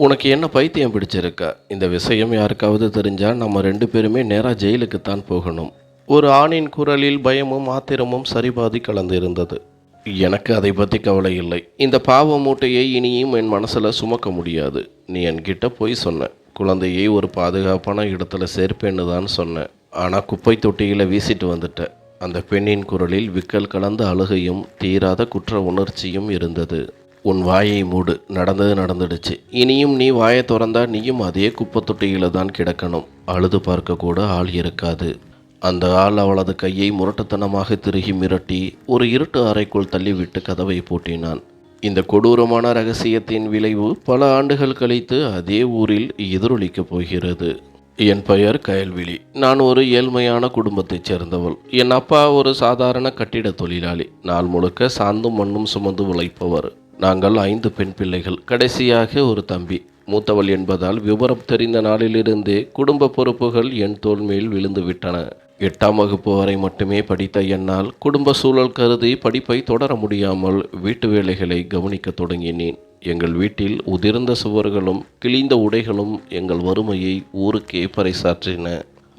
உனக்கு என்ன பைத்தியம் பிடிச்சிருக்கா? இந்த விஷயம் யாருக்காவது தெரிஞ்சா நம்ம 2 பேருமே நேரா ஜெயிலுக்குத்தான் போகணும். ஒரு ஆணின் குரலில் பயமும் ஆத்திரமும் சரிபாதி கலந்திருந்தது. எனக்கு அதை பற்றி கவலை இல்லை. இந்த பாவ மூட்டையை இனியும் என் மனசில் சுமக்க முடியாது. நீ என்கிட்ட பொய் சொன்ன. குழந்தையை ஒரு பாதுகாப்பான இடத்துல சேர்ப்பேன்னு தான் சொன்னேன். ஆனால் குப்பை தொட்டியில் வீசிட்டு வந்துட்ட. அந்த பெண்ணின் குரலில் விக்கல் கலந்த அழுகையும் தீராத குற்ற உணர்ச்சியும் இருந்தது. உன் வாயை மூடு. நடந்தது நடந்துடுச்சு. இனியும் நீ வாயை திறந்தா நீயும் அதே குப்பை தொட்டியில் தான் கிடக்கணும். அழுது பார்க்க கூட ஆள் இருக்காது. அந்த ஆள் அவளது கையை முரட்டுத்தனமாக திருகி மிரட்டி ஒரு இருட்டு அறைக்குள் தள்ளிவிட்டு கதவை பூட்டினான். இந்த கொடூரமான ரகசியத்தின் விளைவு பல ஆண்டுகள் கழித்து அதே ஊரில் எதிரொலிக்கப் போகிறது. என் பெயர் கயல்விழி. நான் ஒரு ஏழ்மையான குடும்பத்தைச் சேர்ந்தவள். என் அப்பா ஒரு சாதாரண கட்டிட தொழிலாளி. நாள் முழுக்க சாந்தும் மண்ணும் சுமந்து உழைப்பவர். நாங்கள் 5 பெண் பிள்ளைகள், கடைசியாக ஒரு தம்பி. மூத்தவள் என்பதால் விவரம் தெரிந்த நாளிலிருந்தே குடும்ப பொறுப்புகள் என் தோள் மேல் விழுந்து விட்டன. 8ஆம் வகுப்பு வரை மட்டுமே படித்த என்னால் குடும்ப சூழல் கருதி படிப்பை தொடர முடியாமல் வீட்டு வேலைகளை கவனிக்க தொடங்கினேன். எங்கள் வீட்டில் உதிர்ந்த சுவர்களும் கிழிந்த உடைகளும் எங்கள் வறுமையை ஊருக்கே பறைசாற்றின.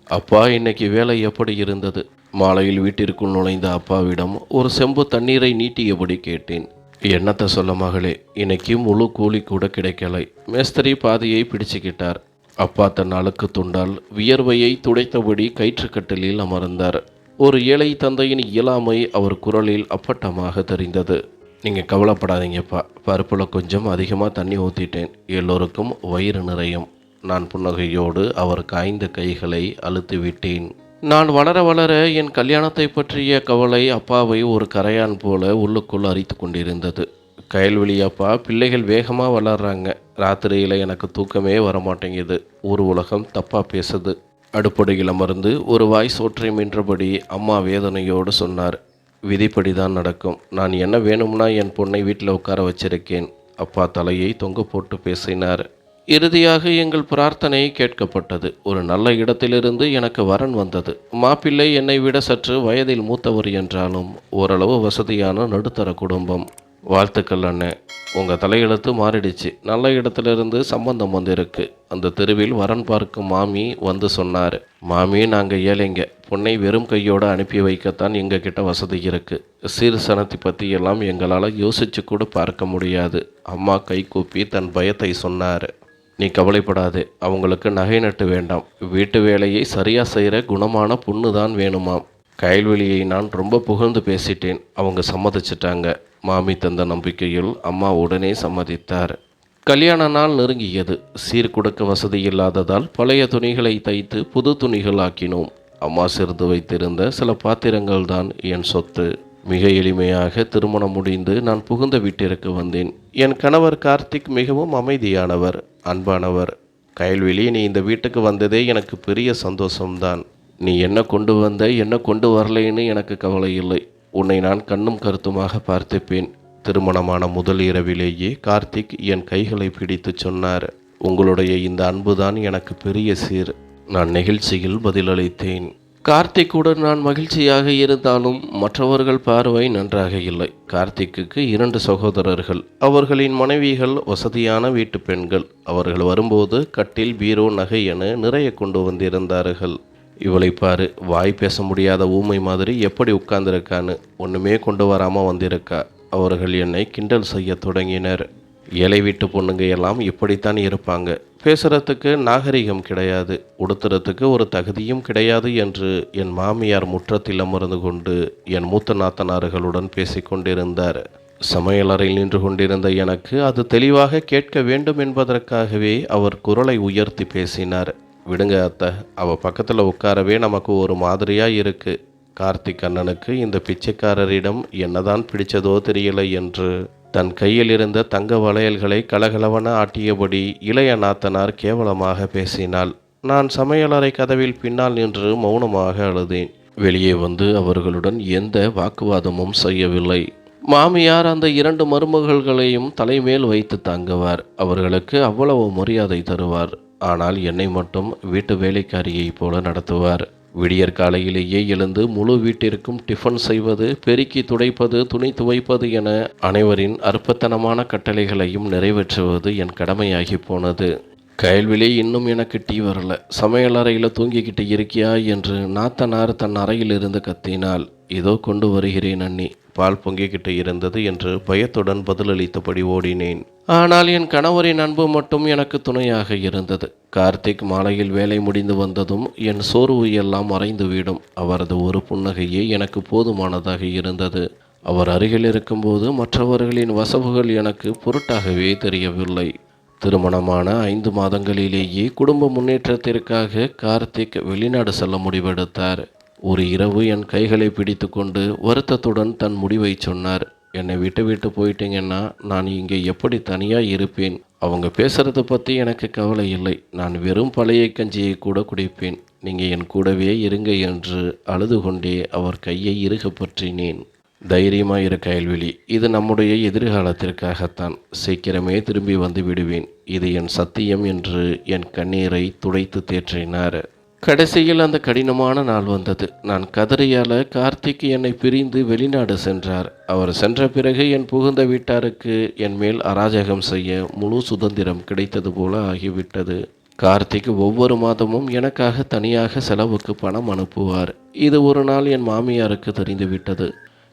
அப்பா, இன்னைக்கு வேலை எப்படி இருந்தது? மாலையில் வீட்டிற்குள் நுழைந்த அப்பாவிடம் ஒரு செம்பு தண்ணீரை நீட்டியபடி கேட்டேன். என்னத்தை சொல்ல மகளே, இன்னைக்கு முழு கூலி கூட கிடைக்கலை. மேஸ்திரி பாதியை பிடிச்சுக்கிட்டார். அப்பா தன் அழுக்கு துண்டால் வியர்வையை துடைத்தபடி கயிற்றுக்கட்டிலில் அமர்ந்தார். ஒரு ஏழை தந்தையின் இயலாமை அவர் குரலில் அப்பட்டமாக தெரிந்தது. நீங்கள் கவலைப்படாதீங்கப்பா, பருப்பில் கொஞ்சம் அதிகமாக தண்ணி ஊற்றிட்டேன். எல்லோருக்கும் வயிறு நிறையும். நான் புன்னகையோடு அவர் காய்ந்த கைகளை அழுத்தி விட்டேன். நான் வளர வளர என் கல்யாணத்தை பற்றிய கவலை அப்பாவை ஒரு கரையான் போல உள்ளுக்குள் அரித்து கொண்டிருந்தது. கயல்விழி அப்பா, பிள்ளைகள் வேகமாக வளர்றாங்க. ராத்திரியில் எனக்கு தூக்கமே வரமாட்டேங்குது. ஒரு உலகம் தப்பாக பேசுது. அடுப்படியில் அமர்ந்து ஒரு வாய் சோற்றை மின்றபடி அம்மா வேதனையோடு சொன்னார். விதிப்படி தான் நடக்கும். நான் என்ன வேணும்னா என் பொண்ணை வீட்டில் உட்கார வச்சிருக்கேன். அப்பா தலையை தொங்க போட்டு பேசினார். இறுதியாக எங்கள் பிரார்த்தனை கேட்கப்பட்டது. ஒரு நல்ல இடத்திலிருந்து எனக்கு வரன் வந்தது. மாப்பிள்ளை என்னை விட சற்று வயதில் மூத்தவர் என்றாலும் ஓரளவு வசதியான நடுத்தர குடும்பம். வாழ்த்துக்கள் அண்ணே, உங்கள் தலையெழுத்து மாறிடுச்சு. நல்ல இடத்திலிருந்து சம்பந்தம் வந்திருக்கு. அந்த தெருவில் வரன் பார்க்கும் மாமி வந்து சொன்னார். மாமி, நாங்கள் ஏழைங்க. பொண்ணை வெறும் கையோடு அனுப்பி வைக்கத்தான் எங்ககிட்ட வசதி இருக்குது. சீர்சனத்தை பற்றியெல்லாம் எங்களால் யோசிச்சு கூட பார்க்க முடியாது. அம்மா கை கூப்பி தன் பயத்தை சொன்னார். நீ கவலைப்படாதே. அவங்களுக்கு நகை நட்டு வேண்டாம். வீட்டு வேலையை சரியாக செய்கிற குணமான பொண்ணு தான் வேணுமாம். கயல்வெளியை நான் ரொம்ப புகழ்ந்து பேசிட்டேன். அவங்க சம்மதிச்சிட்டாங்க. மாமி தந்த நம்பிக்கையில் அம்மா உடனே சம்மதித்தார். கல்யாண நாள் நெருங்கியது. சீர் கொடுக்க வசதி இல்லாததால் பழைய துணிகளை தைத்து புது துணிகள் ஆக்கினோம். அம்மா சேர்ந்து வைத்திருந்த சில பாத்திரங்கள் தான் என் சொத்து. மிக எளிமையாக திருமணம் முடிந்து நான் புகுந்த வீட்டிற்கு வந்தேன். என் கணவர் கார்த்திக் மிகவும் அமைதியானவர், அன்பானவர். கயல்விழி, நீ இந்த வீட்டுக்கு வந்ததே எனக்கு பெரிய சந்தோஷம்தான். நீ என்ன கொண்டு வந்த, என்ன கொண்டு வரலைன்னு எனக்கு கவலை இல்லை. உன்னை நான் கண்ணும் கருத்துமாக பார்த்துப்பேன். திருமணமான முதல் இரவிலேயே கார்த்திக் என் கைகளை பிடித்து சொன்னார். உங்களுடைய இந்த அன்புதான் எனக்கு பெரிய சீர். நான் நெகிழ்ச்சியில் பதிலளித்தேன். கார்த்திக்குடன் நான் மகிழ்ச்சியாக இருந்தாலும் மற்றவர்கள் பார்வை நன்றாக இல்லை. கார்த்திக்கு 2 சகோதரர்கள். அவர்களின் மனைவிகள் வசதியான வீட்டு பெண்கள். அவர்கள் வரும்போது கட்டில், பீரோ, நகை என நிறைய கொண்டு வந்திருந்தார்கள். இவளை பாரு, வாய் பேச முடியாத ஊமை மாதிரி எப்படி உட்கார்ந்திருக்கான்னு. ஒன்றுமே கொண்டு வராமல் வந்திருக்கா. அவர்கள் என்னை கிண்டல் செய்ய தொடங்கினர். ஏழை வீட்டு பொண்ணுங்க எல்லாம் இப்படித்தான் இருப்பாங்க. பேசுகிறதுக்கு நாகரிகம் கிடையாது, உடுத்துறதுக்கு ஒரு தகுதியும் கிடையாது என்று என் மாமியார் முற்றத்தில் அமர்ந்து கொண்டு என் மூத்த நாத்தனார்களுடன் பேசிக்கொண்டிருந்தார். சமையலறையில் நின்று கொண்டிருந்த எனக்கு அது தெளிவாக கேட்க வேண்டும் என்பதற்காகவே அவர் குரலை உயர்த்தி பேசினார். விடுங்க அத்தை, அவள் பக்கத்தில் உட்காரவே நமக்கு ஒரு மாதிரியாக இருக்கு. கார்த்திக் அண்ணனுக்கு இந்த பிச்சைக்காரரிடம் என்னதான் பிடிச்சதோ தெரியலை என்று தன் கையில் இருந்த தங்க வளையல்களை கலகலவன ஆட்டியபடி இளைய நாத்தனார் கேவலமாக பேசினாள். நான் சமையலறை கதவில் பின்னால் நின்று மௌனமாக அழுதேன். வெளியே வந்து அவர்களுடன் எந்த வாக்குவாதமும் செய்யவில்லை. மாமியார் அந்த 2 மருமகள்களையும் தலைமேல் வைத்து தாங்குவார். அவர்களுக்கு அவ்வளவு மரியாதை தருவார். ஆனால் என்னை மட்டும் வீட்டு வேலைக்காரியைப் போல நடத்துவார். விடியற் காலையிலேயே எழுந்து முழு வீட்டிற்கும் டிஃபன் செய்வது, பெருக்கி துடைப்பது, துணி துவைப்பது என அனைவரின் அற்பத்தனமான கட்டளைகளையும் நிறைவேற்றுவது என் கடமையாகி போனது. கயல்விழி இன்னும் எனக்கு டீ வரல. சமையலறையில் தூங்கிக்கிட்டு இருக்கியா என்று நாத்தனார் தன் அறையிலிருந்து கத்தினாள். இதோ கொண்டு வருகிறேன் அண்ணி, பால் பொங்கிக்கிட்டு இருந்தது என்று பயத்துடன் பதிலளித்தபடி ஓடினேன். ஆனால் என் கணவரின் அன்பு மட்டும் எனக்கு துணையாக இருந்தது. கார்த்திக் மாலையில் வேலை முடிந்து வந்ததும் என் சோர்வு எல்லாம் மறைந்துவிடும். அவரது ஒரு புன்னகையே எனக்கு போதுமானதாக இருந்தது. அவர் அருகில் இருக்கும்போது மற்றவர்களின் வசவுகள் எனக்கு பொருட்டாகவே தெரியவில்லை. திருமணமான 5 மாதங்களிலேயே குடும்ப முன்னேற்றத்திற்காக கார்த்திக் வெளிநாடு செல்ல முடிவெடுத்தார். ஒரு இரவு என் கைகளை பிடித்து கொண்டு வருத்தத்துடன் தன் முடிவை சொன்னார். என்னை விட்டு போயிட்டீங்கன்னா நான் இங்கே எப்படி தனியாக இருப்பேன்? அவங்க பேசுகிறத பற்றி எனக்கு கவலை இல்லை. நான் வெறும் பழைய கஞ்சியை கூட குடிப்பேன். நீங்கள் என் கூடவே இருங்க என்று அழுது கொண்டே அவர் கையை இறுக பற்றினேன். தைரியமாக இரு கயல்விழி, இது நம்முடைய எதிர்காலத்திற்காகத்தான். சீக்கிரமே திரும்பி வந்து விடுவேன், இது என் சத்தியம் என்று என் கண்ணீரை துடைத்து தேற்றினார். கடைசியில் அந்த கடினமான நாள் வந்தது. நான் கதறியால கார்த்திக் என்னை பிரிந்து வெளிநாடு சென்றார். அவர் சென்ற பிறகு என் புகுந்த வீட்டாருக்கு என் மேல் அராஜகம் செய்ய முழு சுதந்திரம் கிடைத்தது போல ஆகிவிட்டது. கார்த்திக் ஒவ்வொரு மாதமும் எனக்காக தனியாக செலவுக்கு பணம் அனுப்புவார். இது ஒரு நாள் என் மாமியாருக்கு தெரிந்துவிட்டது.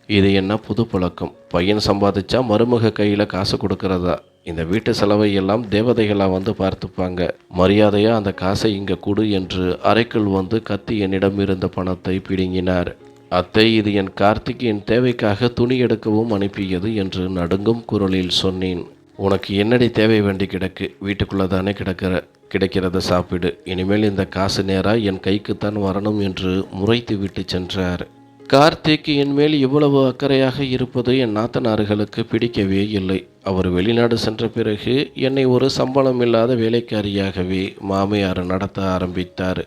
இது என்ன புது பழக்கம்? பையன் சம்பாதிச்சா மருமக கையில் காசு கொடுக்கறதா? இந்த வீட்டு செலவை எல்லாம் தேவதைகளாக வந்து பார்த்துப்பாங்க. மரியாதையாக அந்த காசை இங்கே கொடு என்று அறைக்குள் வந்து கத்தி என்னிடம் இருந்த பணத்தை பிடுங்கினார். அத்தை, இது என் கார்த்திக் என் தேவைக்காக துணி எடுக்கவும் அனுப்பியது என்று நடுங்கும் குரலில் சொன்னேன். உனக்கு என்னடி தேவை வேண்டி கிடக்கு? வீட்டுக்குள்ளே தானே கிடைக்கிறத சாப்பிடு. இனிமேல் இந்த காசு நேராக என் கைக்குத்தான் வரணும் என்று முறைத்து விட்டு சென்றார். கார்த்திக் என் மேல் இவ்வளவு அக்கறையாக இருப்பது என் நாத்தனார்களுக்கு பிடிக்கவே இல்லை. அவர் வெளிநாடு சென்ற பிறகு என்னை ஒரு சம்பளம் இல்லாத வேலைக்காரியாகவே மாமியார் நடத்த ஆரம்பித்தார்.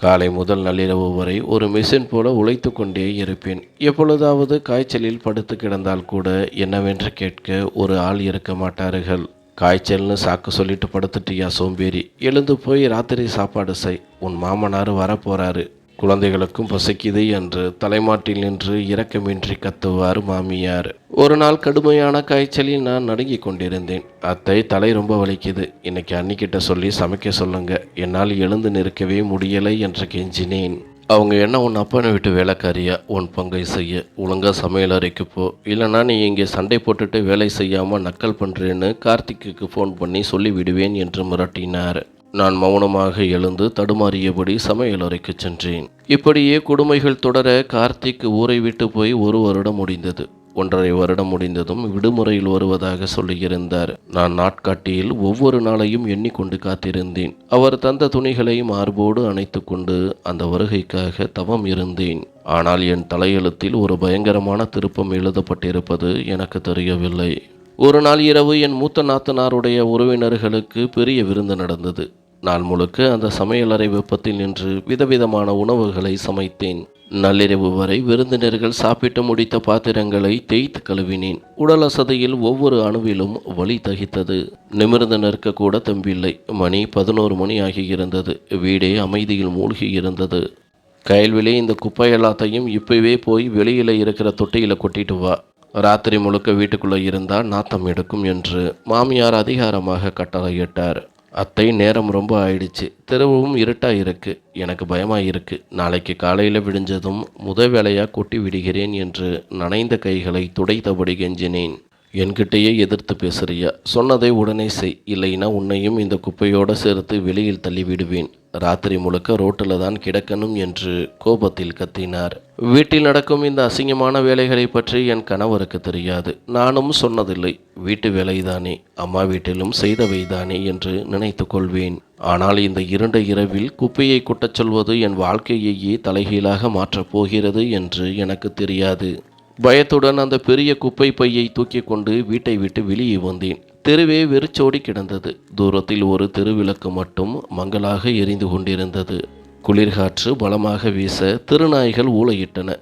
காலை முதல் நள்ளிரவு வரை ஒரு மிஷின் போல உழைத்து கொண்டே இருப்பேன். எப்பொழுதாவது காய்ச்சலில் படுத்து கிடந்தால் கூட என்னவென்று கேட்க ஒரு ஆள் இருக்க மாட்டார்கள். காய்ச்சல்னு சாக்கு சொல்லிட்டு படுத்துட்டியா சோம்பேறி, எழுந்து போய் ராத்திரி சாப்பாடு செய், உன் மாமனார் வரப்போறாரு, குழந்தைகளுக்கும் பசிக்குது என்று தலைமாட்டில் நின்று இரக்கமின்றி கத்துவார் மாமியார். ஒரு நாள் கடுமையான காய்ச்சலில் நான் நடுங்கிக் கொண்டிருந்தேன். அத்தை, தலை ரொம்ப வலிக்குது, இன்னைக்கு அன்னிக்கிட்ட சொல்லி சமைக்க சொல்லுங்க, என்னால் எழுந்து நிற்கவே முடியலை என்று கெஞ்சினேன். அவங்க என்ன உன் அப்பனை விட்டு வேலைக்காரியா? உன் பங்கை செய்ய ஒழுங்காக சமையல் அறைக்கு போ, இல்லைனா நீ இங்கே சண்டை போட்டுட்டு வேலை செய்யாமல் நக்கல் பண்ணுறேன்னு கார்த்திக்கு ஃபோன் பண்ணி சொல்லி விடுவேன் என்று மிரட்டினார். நான் மௌனமாக எழுந்து தடுமாறியபடி சமையல் அறைக்கு சென்றேன். இப்படியே கொடுமைகள் தொடர கார்த்திக் ஊரை விட்டு போய் 1 வருடம் முடிந்தது. 1.5 வருடம் முடிந்ததும் விடுமுறையில் வருவதாக சொல்லியிருந்தார். நான் நாட்காட்டியில் ஒவ்வொரு நாளையும் எண்ணிக்கொண்டு காத்திருந்தேன். அவர் தந்த துணிகளை மார்போடு அணைத்து கொண்டு அந்த வருகைக்காக தவம் இருந்தேன். ஆனால் என் தலையெழுத்தில் ஒரு பயங்கரமான திருப்பம் எழுதப்பட்டிருப்பது எனக்கு தெரியவில்லை. ஒரு நாள் இரவு என் மூத்த நாத்தனாருடைய உறவினர்களுக்கு பெரிய விருந்து நடந்தது. நாள் முழுக்க அந்த சமையலறை வெப்பத்தில் நின்று விதவிதமான உணவுகளை சமைத்தேன். நள்ளிரவு வரை விருந்தினர்கள் சாப்பிட்டு முடித்த பாத்திரங்களை தேய்த்து கழுவினேன். உடல் அசதியில் ஒவ்வொரு அணுவிலும் வலி தகித்தது. நிமிர்ந்து நிற்க கூட தெம்பில்லை. மணி 11 மணி ஆகியிருந்தது. வீடே அமைதியில் மூழ்கி இருந்தது. கயல்விழி, இந்த குப்பை எல்லாத்தையும் இப்பவே போய் வெளியில் இருக்கிற தொட்டியில் கொட்டிட்டு வா. ராத்திரி முழுக்க வீட்டுக்குள்ளே இருந்தால் நாத்தம் எடுக்கும் என்று மாமியார் அதிகாரமாக கட்டளையிட்டார். அத்தை, நேரம் ரொம்ப ஆயிடுச்சு, தெருவும் இருட்டாக இருக்கு, எனக்கு பயமாக இருக்கு, நாளைக்கு காலையில் விடிஞ்சதும் வேலையாக கொட்டி விடுகிறேன் என்று நனைந்த கைகளை துடைத்தபடி கெஞ்சினேன். என்கிட்டயே எதிர்த்து பேசுறியா? சொன்னதை உடனே செய், இல்லைன்னா உன்னையும் இந்த குப்பையோடு சேர்த்து வெளியில் தள்ளி விடுவேன். ராத்திரி முழுக்க ரோட்டில் தான் கிடக்கணும் என்று கோபத்தில் கத்தினார். வீட்டில் நடக்கும் இந்த அசிங்கமான வேலைகளை பற்றி என் கணவருக்கு தெரியாது. நானும் சொன்னதில்லை. வீட்டு வேலைதானே, அம்மா வீட்டிலும் செய்தவைதானே என்று நினைத்து கொள்வேன். ஆனால் இந்த இருண்ட இரவில் குப்பையை கொட்டச் சொல்வது என் வாழ்க்கையையே தலைகீழாக மாற்றப் போகிறது என்று எனக்கு தெரியாது. பயத்துடன் அந்த பெரிய குப்பை பையை தூக்கி கொண்டு வீட்டை விட்டு வெளியே வந்தேன். தெருவே வெறிச்சோடி கிடந்தது. தூரத்தில் ஒரு தெருவிளக்கு மட்டும் மங்கலாக எரிந்து கொண்டிருந்தது. குளிர்காற்று பலமாக வீச திருநாய்கள் ஊளையிட்டன.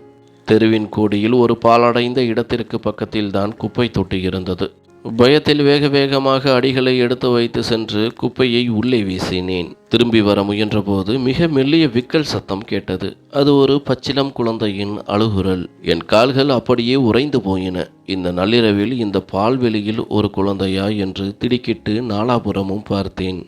தெருவின் கோடியில் ஒரு பாலடைந்த இடத்திற்கு பக்கத்தில்தான் குப்பை தொட்டி இருந்தது. பயத்தில் வேக வேகமாக அடிகளை எடுத்து வைத்து சென்று குப்பையை உள்ளே வீசினேன். திரும்பி வர முயன்றபோது மிக மெல்லிய விக்கல் சத்தம் கேட்டது. அது ஒரு பச்சிளம் குழந்தையின் அழுகுரல். என் கால்கள் அப்படியே உறைந்து போயின. இந்த நள்ளிரவில் இந்த பால்வெளியில் ஒரு குழந்தையா என்று திடுக்கிட்டு நாலாபுறமும் பார்த்தேன்.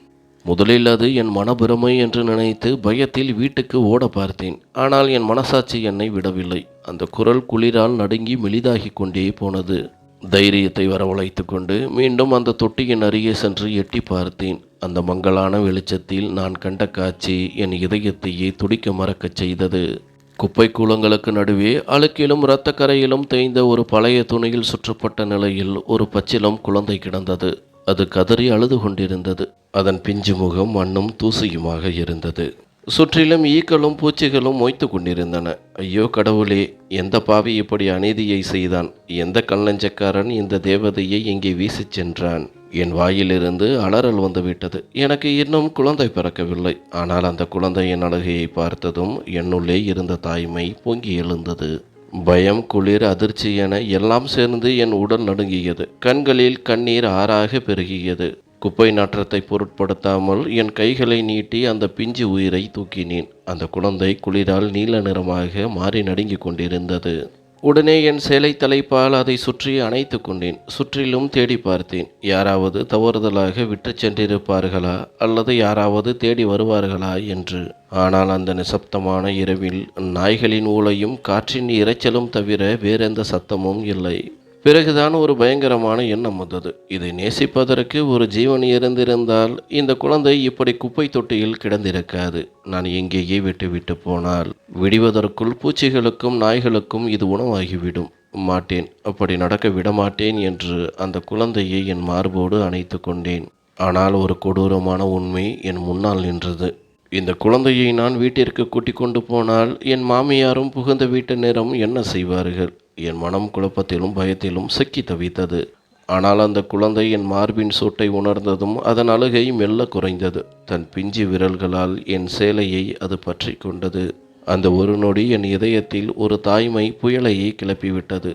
முதலில் அது என் மனப்பிரமை என்று நினைத்து பயத்தில் வீட்டுக்கு ஓட பார்த்தேன். ஆனால் என் மனசாட்சி என்னை விடவில்லை. அந்த குரல் குளிரால் நடுங்கி மெலிதாகிக் கொண்டே போனது. தைரியத்தை வரவழைத்து கொண்டு மீண்டும் அந்த தொட்டியின் அருகே சென்று எட்டி பார்த்தேன். அந்த மங்கலான வெளிச்சத்தில் நான் கண்ட காட்சி என் இதயத்தையே துடிக்க மறக்கச் செய்தது. குப்பை கூலங்களுக்கு நடுவே அழுக்கிலும் இரத்த கரையிலும் தேய்ந்த ஒரு பழைய துணியில் சுற்றப்பட்ட நிலையில் ஒரு பச்சிலம் குழந்தை கிடந்தது. அது கதறி அழுது கொண்டிருந்தது. அதன் பிஞ்சு முகம் மண்ணும் தூசியுமாக இருந்தது. சுற்றிலும் ஈக்களும் பூச்சிகளும் மொய்த்து கொண்டிருந்தன. ஐயோ கடவுளே, எந்த பாவி இப்படி அநீதியை செய்தான்? எந்த கல்லஞ்சக்காரன் இந்த தேவதையை இங்கே வீசிச் சென்றான்? என் வாயிலிருந்து அலறல் வந்துவிட்டது. எனக்கு இன்னும் குழந்தை பிறக்கவில்லை. ஆனால் அந்த குழந்தையின் அழுகையை பார்த்ததும் என்னுள்ளே இருந்த தாய்மை பொங்கி எழுந்தது. பயம், குளிர், அதிர்ச்சி என எல்லாம் சேர்ந்து என் உடல் நடுங்கியது. கண்களில் கண்ணீர் ஆறாக பெருகியது. குப்பை நாற்றத்தை பொருட்படுத்தாமல் என் கைகளை நீட்டி அந்த பிஞ்சு உயிரை தூக்கினேன். அந்த குழந்தை குளிரால் நீல நிறமாக மாறி நடுங்கிக் கொண்டிருந்தது. உடனே என் சேலை தலைப்பால் அதை சுற்றி அணைத்து கொண்டேன். சுற்றிலும் தேடி பார்த்தேன். யாராவது தவறுதலாக விட்டு சென்றிருப்பார்களா அல்லது யாராவது தேடி வருவார்களா என்று. ஆனால் அந்த நிசப்தமான இரவில் நாய்களின் ஊளையும் காற்றின் இரைச்சலும் தவிர வேறெந்த சத்தமும் இல்லை. பிறகுதான் ஒரு பயங்கரமான எண்ணம் வந்தது. இதை நேசிப்பதற்கு ஒரு ஜீவன் இருந்திருந்தால் இந்த குழந்தை இப்படி குப்பை தொட்டியில் கிடந்திருக்காது. நான் எங்கேயே விட்டு போனால் விடுவதற்குள் பூச்சிகளுக்கும் நாய்களுக்கும் இது உணவாகிவிடும். மாட்டேன், அப்படி நடக்க விடமாட்டேன் என்று அந்த குழந்தையை என் மார்போடு அணைத்து கொண்டேன். ஆனால் ஒரு கொடூரமான உண்மை என் முன்னால் நின்றது. இந்த குழந்தையை நான் வீட்டிற்கு கூட்டிக் கொண்டு போனால் என் மாமியாரும் புகுந்த வீட்டினரும் என்ன செய்வார்கள்? என் மனம் குழப்பத்திலும் பயத்திலும் சிக்கி தவித்தது. ஆனால் அந்த குழந்தை என் மார்பின் சூட்டை உணர்ந்ததும் அதன் அழுகை மெல்ல குறைந்தது. தன் பிஞ்சு விரல்களால் என் சேலையை அது பற்றி கொண்டது. அந்த ஒரு நொடி என் இதயத்தில் ஒரு தாய்மை புயலையை கிளப்பிவிட்டது.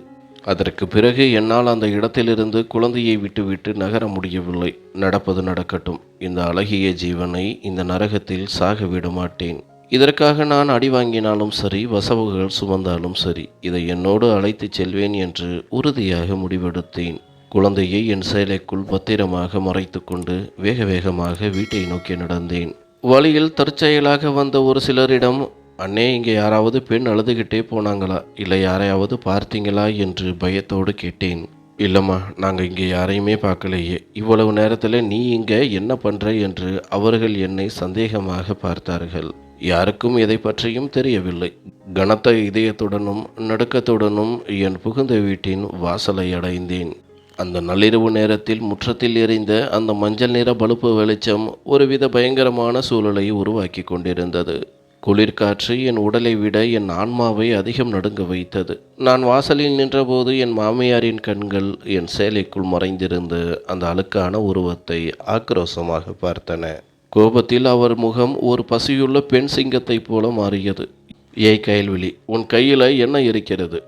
அதற்கு பிறகு என்னால் அந்த இடத்திலிருந்து குழந்தையை விட்டுவிட்டு நகர முடியவில்லை. நடப்பது நடக்கட்டும். இந்த அழகிய ஜீவனை இந்த நரகத்தில் சாக விட மாட்டேன். இதற்காக நான் அடி வாங்கினாலும் சரி, வசவுகள் சுமந்தாலும் சரி, இதை என்னோடு அழைத்துச் செல்வேன் என்று உறுதியாக முடிவெடுத்தேன். குழந்தையை என் சேலைக்குள் பத்திரமாக மறைத்து கொண்டு வேக வேகமாக வீட்டை நோக்கி நடந்தேன். வழியில் தற்செயலாக வந்த ஒரு சிலரிடம், அண்ணே, இங்கே யாராவது பெண் அழுதுகிட்டே போனாங்களா, இல்லை யாரையாவது பார்த்தீங்களா என்று பயத்தோடு கேட்டேன். இல்லைம்மா, நாங்கள் இங்கே யாரையுமே பார்க்கலையே. இவ்வளவு நேரத்தில் நீ இங்கே என்ன பண்ணுற என்று அவர்கள் என்னை சந்தேகமாக பார்த்தார்கள். யாருக்கும் எதை பற்றியும் தெரியவில்லை. கனத்த இதயத்துடனும் நடுக்கத்துடனும் என் புகுந்த வீட்டின் வாசலை அடைந்தேன். அந்த நள்ளிரவு நேரத்தில் முற்றத்தில் எரிந்த அந்த மஞ்சள் நிற பழுப்பு வெளிச்சம் ஒருவித பயங்கரமான சூழலை உருவாக்கி கொண்டிருந்தது. குளிர்காற்று என் உடலை விட என் ஆன்மாவை அதிகம் நடுங்க வைத்தது. நான் வாசலில் நின்றபோது என் மாமியாரின் கண்கள் என் சேலைக்குள் மறைந்திருந்து அந்த அழுக்கான உருவத்தை ஆக்ரோஷமாக பார்த்தன. கோபத்தில் அவர் முகம் ஒரு பசியுள்ள பெண் சிங்கத்தைப் போல மாறியது. ஏய் கயல்விழி, உன் கையில் என்ன இருக்கிறது?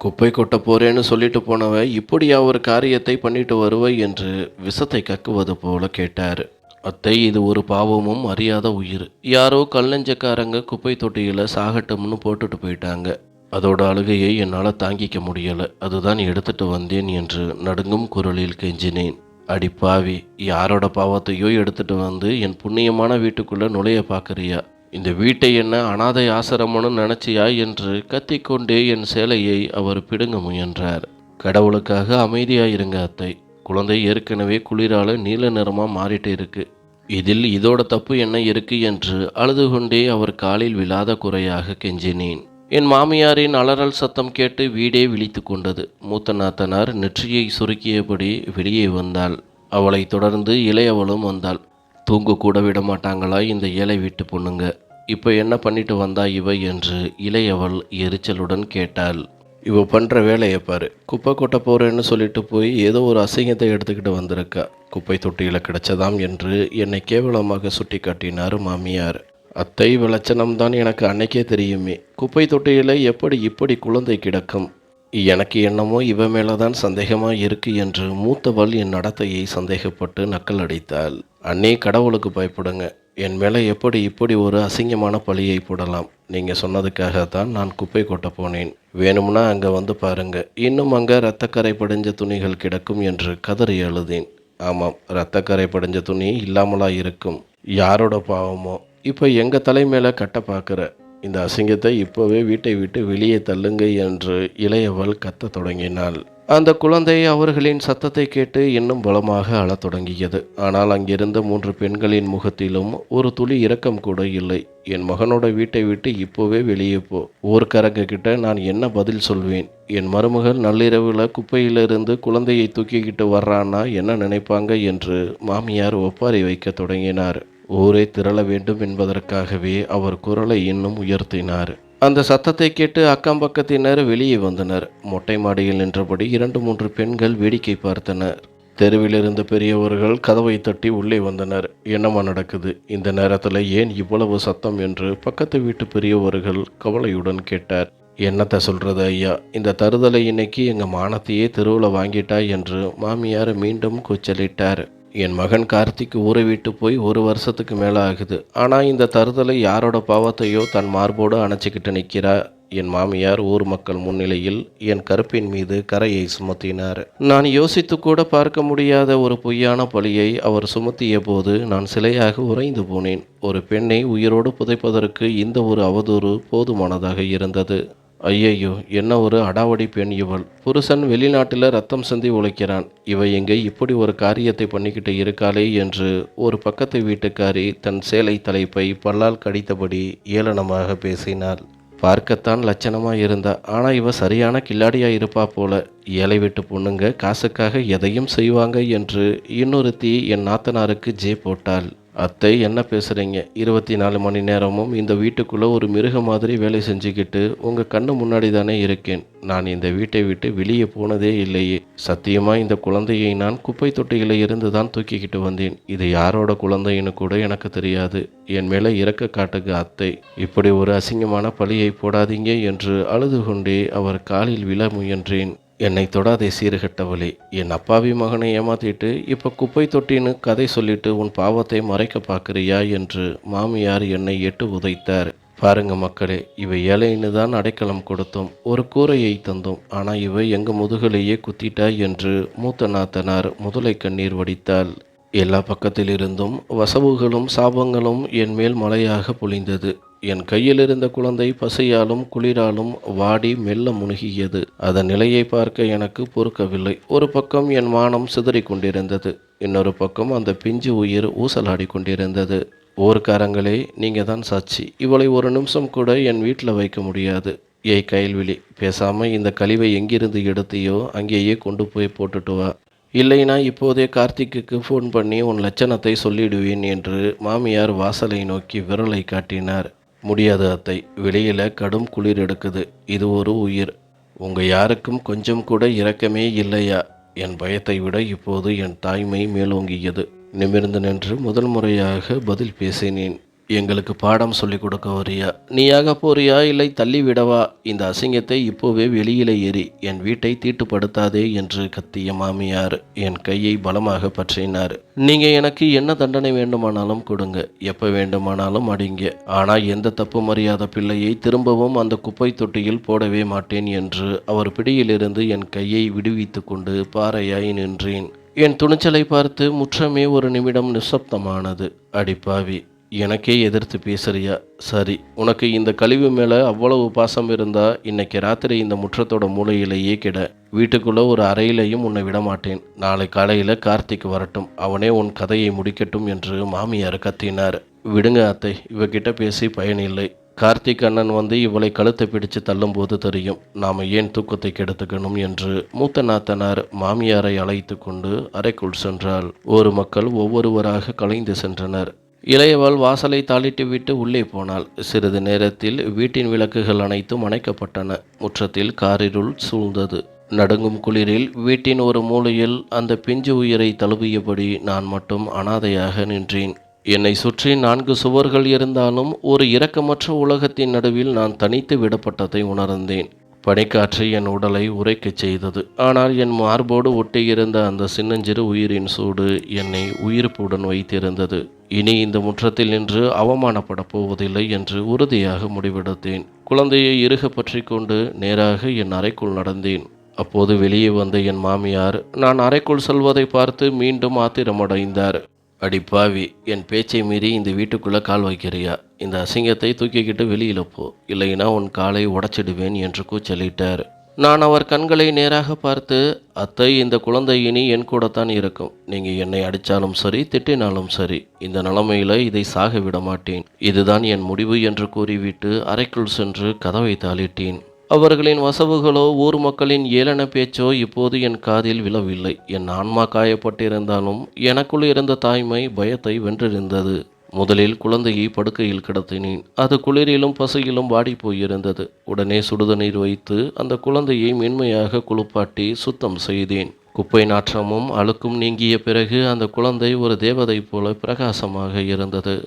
குப்பை கொட்ட போறேன்னு சொல்லிட்டு போனவ இப்படியா ஒரு காரியத்தை பண்ணிட்டு வருவை என்று விஷத்தை கக்குவது போல கேட்டார். அத்தை, இது ஒரு பாவமும் அறியாத உயிர். யாரோ கல்லஞ்சக்காரங்க குப்பை தொட்டியில் சாகட்டும்னு போட்டுட்டு போயிட்டாங்க. அதோட அழுகையை என்னால் தாங்கிக்க முடியலை. அதுதான் எடுத்துட்டு வந்தேன் என்று நடுங்கும் குரலில் கெஞ்சினேன். அடி பாவி, யாரோட பாவத்தையோ எடுத்துட்டு வந்து என் புண்ணியமான வீட்டுக்குள்ளே நுழைய பார்க்குறியா? இந்த வீட்டை என்ன அனாதை ஆசிரமம்னு நினச்சியா என்று கத்திக்கொண்டே என் சேலையை அவர் பிடுங்க முயன்றார். கடவுளுக்காக அமைதியாயிருங்க அத்தை. குழந்தை ஏற்கனவே குளிரால நீல நிறமாக மாறிட்டு இருக்கு. இதில் இதோட தப்பு என்ன இருக்கு என்று அழுது கொண்டே அவர் காலில் விழாத குறையாக கெஞ்சினேன். என் மாமியாரின் அலறல் சத்தம் கேட்டு வீடே விழித்து கொண்டது. மூத்த நாத்தனார் நெற்றியை சுருக்கியபடி வெளியே வந்தாள். அவளை தொடர்ந்து இளையவளும் வந்தாள். தூங்க கூட விட மாட்டாங்களா இந்த ஏழை வீட்டு பொண்ணுங்க? இப்போ என்ன பண்ணிட்டு வந்தா இவ என்று இளையவள் எரிச்சலுடன் கேட்டாள். இவ பண்ணுற வேலையை பாரு. குப்பை கொட்ட போகிறேன்னு சொல்லிட்டு போய் ஏதோ ஒரு அசிங்கத்தை எடுத்துக்கிட்டு வந்திருக்கா. குப்பை தொட்டியில் கிடைச்சதாம் என்று என்னை கேவலமாக சுட்டி காட்டினார் மாமியார். அத்தை, விளச்சனம்தான் எனக்கு அன்னைக்கே தெரியுமே. குப்பை தொட்டியில் எப்படி இப்படி குழந்தை கிடக்கும்? எனக்கு என்னமோ இவ மேலதான் சந்தேகமா இருக்கு என்று மூத்தவள் என் நடத்தையை சந்தேகப்பட்டு நக்கல் அடித்தாள். அண்ணே, கடவுளுக்கு பயப்படுங்க. என் மேலே எப்படி இப்படி ஒரு அசிங்கமான பழியை போடலாம்? நீங்கள் சொன்னதுக்காகத்தான் நான் குப்பை கொட்ட போனேன். வேணும்னா அங்கே வந்து பாருங்க. இன்னும் அங்கே இரத்தக்கரை படிஞ்ச துணிகள் கிடக்கும் என்று கதறி அழுதேன். ஆமாம், இரத்தக்கரை படிஞ்ச துணி இல்லாமலா இருக்கும்? யாரோட பாவமோ? இப்போ எங்கள் தலை மேலே கட்ட பார்க்குற. இந்த அசிங்கத்தை இப்போவே வீட்டை விட்டு வெளியே தள்ளுங்க என்று இளையவள் கத்தத் தொடங்கினாள். அந்த குழந்தை அவர்களின் சத்தத்தை கேட்டு இன்னும் பலமாக அழத் தொடங்கியது. ஆனால் அங்கிருந்த 3 பெண்களின் முகத்திலும் ஒரு துளி இரக்கம் கூட இல்லை. என் மகனோட வீட்டை விட்டு இப்போவே வெளியே போ. ஊர்க்காரங்க கிட்ட நான் என்ன பதில் சொல்வேன்? என் மருமகள் நள்ளிரவில் குப்பையிலிருந்து குழந்தையை தூக்கிக்கிட்டு வர்றான்னா என்ன நினைப்பாங்க என்று மாமியார் ஒப்பாரி வைக்க தொடங்கினார். ஊரே திரள வேண்டும் என்பதற்காகவே அவர் குரலை இன்னும் உயர்த்தினார். அந்த சத்தத்தை கேட்டு அக்கம் பக்கத்தினர் வெளியே வந்தனர். மொட்டை மாடியில் நின்றபடி 2-3 பெண்கள் வேடிக்கை பார்த்தனர். தெருவில் இருந்த பெரியவர்கள் கதவை தட்டி உள்ளே வந்தனர். என்னம்மா நடக்குது? இந்த நேரத்தில் ஏன் இவ்வளவு சத்தம் என்று பக்கத்து வீட்டு பெரியவர்கள் கவலையுடன் கேட்டார். என்னத்தை சொல்றது ஐயா, இந்த தருதலை இன்னைக்கு எங்கள் மானத்தையே தெருவில் வாங்கிட்டா என்று மாமியார் மீண்டும் கூச்சலிட்டார். என் மகன் கார்த்திக் ஊரை விட்டு போய் 1 வருஷத்துக்கு மேலே ஆகுது. ஆனால் இந்த தருதலை யாரோட பாவத்தையோ தன் மார்போடு அணைச்சிக்கிட்டு நிற்கிறா. என் மாமியார் ஊர் மக்கள் முன்னிலையில் என் கருப்பின் மீது கரையை சுமத்தினார். நான் யோசித்து கூட பார்க்க முடியாத ஒரு பொய்யான பழியை அவர் சுமத்திய போது நான் சிலையாக உறைந்து போனேன். ஒரு பெண்ணை உயிரோடு புதைப்பதற்கு இந்த ஒரு அவதூறு போதுமானதாக இருந்தது. ஐயையோ, என்ன ஒரு அடாவடி பெண் இவள்! புருஷன் வெளிநாட்டில் ரத்தம் சிந்தி உழைக்கிறான். இவ எங்கே இப்படி ஒரு காரியத்தை பண்ணிக்கிட்டு இருக்காளே என்று ஒரு பக்கத்து வீட்டுக்காரி தன் சேலை தலைப்பை பல்லால் கடித்தபடி ஏளனமாக பேசினாள். பார்க்கத்தான் லட்சணமாக இருந்தா, ஆனால் இவ சரியான கில்லாடியா இருப்பா போல. ஏழை வீட்டு பொண்ணுங்க காசுக்காக எதையும் செய்வாங்க என்று இன்னொருத்தி என் நாத்தனாருக்கு ஜே போட்டாள். அத்தை, என்ன பேசுகிறீங்க? 24 மணி நேரமும் இந்த வீட்டுக்குள்ளே ஒரு மிருக மாதிரி வேலை செஞ்சுக்கிட்டு உங்கள் கண்ணு முன்னாடி தானே இருக்கேன். நான் இந்த வீட்டை விட்டு வெளியே போனதே இல்லையே. சத்தியமாக இந்த குழந்தையை நான் குப்பை தொட்டியில் இருந்து தான் தூக்கிக்கிட்டு வந்தேன். இது யாரோட குழந்தைன்னு கூட எனக்கு தெரியாது. என் மேலே இரக்க காட்டுங்க அத்தை. இப்படி ஒரு அசிங்கமான பழியை போடாதீங்க என்று அழுது கொண்டே அவர் காலில் விழ முயன்றேன். என்னை தொடாதே சீர்கெட்டவளே! என் அப்பாவி மகனை ஏமாத்திட்டு இப்போ குப்பை தொட்டின்னு கதை சொல்லிட்டு உன் பாவத்தை மறைக்க பார்க்குறியா என்று மாமியார் என்னை எட்டு உதைத்தார். பாருங்க மக்களே, இவை ஏழைன்னு தான் அடைக்கலம் கொடுத்தோம், ஒரு கூரையை தந்தோம். ஆனால் இவை எங்கள் முதுகலையே குத்திட்டா என்று மூத்த நாத்தனார் முதலை கண்ணீர் வடித்தாள். எல்லா பக்கத்திலிருந்தும் வசவுகளும் சாபங்களும் என் மேல் மழையாக பொழிந்தது. என் கையில் இருந்த குழந்தை பசியாலும் குளிராலும் வாடி மெல்ல முழுகியது. அதன் நிலையை பார்க்க எனக்கு பொறுக்கவில்லை. ஒரு பக்கம் என் மானம் சிதறிக் கொண்டிருந்தது, இன்னொரு பக்கம் அந்த பிஞ்சு உயிர் ஊசலாடி கொண்டிருந்தது. ஊர்க்காரங்களே, நீங்கள் தான் சாட்சி. இவளை ஒரு நிமிஷம் கூட என் வீட்டில் வைக்க முடியாது. ஏய் கயல்விழி, பேசாமல் இந்த கழிவை எங்கிருந்து எடுத்தியோ அங்கேயே கொண்டு போய் போட்டுட்டு வா. இல்லைனா இப்போதே கார்த்திக்கு ஃபோன் பண்ணி உன் லட்சணத்தை சொல்லிடுவேன் என்று மாமியார் வாசலை நோக்கி விரலை காட்டினார். முடியாது அத்தை, வெளியில் கடும் குளிர் எடுக்குது. இது ஒரு உயிர். உங்கள் யாருக்கும் கொஞ்சம் கூட இரக்கமே இல்லையா? என் பயத்தை விட இப்போது என் தாய்மை மேலோங்கியது. நிமிர்ந்து நின்று முதல் முறையாக பதில் பேசினேன். எங்களுக்கு பாடம் சொல்லிக் கொடுக்க வரியா? நீயாக போறியா, இல்லை தள்ளி விடவா? இந்த அசிங்கத்தை இப்போவே வெளியில ஏறி என் வீட்டை தீட்டுப்படுத்தாதே என்று கத்திய மாமியார் என் கையை பலமாக பற்றினார். நீங்க எனக்கு என்ன தண்டனை வேண்டுமானாலும் கொடுங்க, எப்ப வேண்டுமானாலும் அடிங்க. ஆனால் எந்த தப்பு மறியாத பிள்ளையை திரும்பவும் அந்த குப்பை தொட்டியில் போடவே மாட்டேன் என்று அவர் பிடியிலிருந்து என் கையை விடுவித்து கொண்டு பாறையாய் நின்றேன். என் துணிச்சலை பார்த்து முற்றமே ஒரு நிமிடம் நிசப்தமானது. அடிப்பாவி, எனக்கே எதிர்த்து பேசுறியா? சரி, உனக்கு இந்த கழிவு மேலே அவ்வளவு பாசம் இருந்தா இன்னைக்கு ராத்திரி இந்த முற்றத்தோட மூலையிலேயே கிட. வீட்டுக்குள்ளே ஒரு அறையிலையும் உன்னை விடமாட்டேன். நாளை காலையில் கார்த்திக் வரட்டும், அவனே உன் கதையை முடிக்கட்டும் என்று மாமியார் கத்தினார். விடுங்க அத்தை, இவகிட்ட பேசி பயனில்லை. கார்த்திக் அண்ணன் வந்து இவளை கழுத்தை பிடிச்சு தள்ளும்போது தெரியும் நாம் ஏன் தூக்கத்தை கெடுத்துக்கணும் என்று மூத்த நாத்தனார் மாமியாரை அழைத்து கொண்டு அறைக்குள் சென்றாள். ஒரு மக்கள் ஒவ்வொருவராக கலைந்து சென்றனர். இளையவள் வாசலை தாளிட்டு விட்டு உள்ளே போனாள். சிறிது நேரத்தில் வீட்டின் விளக்குகள் அனைத்தும் அணைக்கப்பட்டன. முற்றத்தில் காரிருள் சூழ்ந்தது. நடுங்கும் குளிரில் வீட்டின் ஒரு மூலையில் அந்த பிஞ்சு உயிரை தழுவியபடி நான் மட்டும் அனாதையாக நின்றேன். என்னை சுற்றி 4 சுவர்கள் இருந்தாலும் ஒரு இரக்கமற்ற உலகத்தின் நடுவில் நான் தனித்து விடப்பட்டதை உணர்ந்தேன். பனிக்காற்று என் உடலை உறைக்கச் செய்தது. ஆனால் என் மார்போடு ஒட்டியிருந்த அந்த சின்னஞ்சிறு உயிரின் சூடு என்னை உயிர்ப்புடன் வைத்திருந்தது. இனி இந்த முற்றத்தில் நின்று அவமானப்படப் போவதில்லை என்று உறுதியாக முடிவெடுத்தேன். குழந்தையை இறுக பற்றி கொண்டு நேராக என் அறைக்குள் நடந்தேன். அப்போது வெளியே வந்த என் மாமியார் நான் அறைக்குள் செல்வதை பார்த்து மீண்டும் ஆத்திரமடைந்தார். அடி பாவி, என் பேச்சை மீறி இந்த வீட்டுக்குள்ளே கால் வைக்கிறியா? இந்த அசிங்கத்தை தூக்கிக்கிட்டு வெளியில் போ, இல்லைன்னா உன் காலை உடைச்சிடுவேன் என்று கூச்சலிட்டார். நான் அவர் கண்களை நேராக பார்த்து, அத்தை, இந்த குழந்தை இனி என் கூடத்தான் இருக்கும். நீங்கள் என்னை அடித்தாலும் சரி, திட்டினாலும் சரி, இந்த நிலைமையில் இதை சாக விட மாட்டேன். இதுதான் என் முடிவு என்று கூறிவிட்டு அறைக்குள் சென்று கதவை தாளிட்டேன். அவர்களின் வசவுகளோ ஊர் மக்களின் ஏளன பேச்சோ இப்போது என் காதில் விழவில்லை. என் ஆன்மா காயப்பட்டிருந்தாலும் எனக்குள் இருந்த தாய்மை பயத்தை வென்றிருந்தது. முதலில் குழந்தையை படுக்கையில் கிடத்தினேன். அது குளிரிலும் பசியிலும் வாடி போயிருந்தது. உடனே சுடுதண்ணீர் வைத்து அந்த குழந்தையை மென்மையாக குளிப்பாட்டி சுத்தம் செய்தேன். குப்பை நாற்றமும் அழுக்கும் நீங்கிய பிறகு அந்த குழந்தை ஒரு தேவதை போல பிரகாசமாக இருந்தது.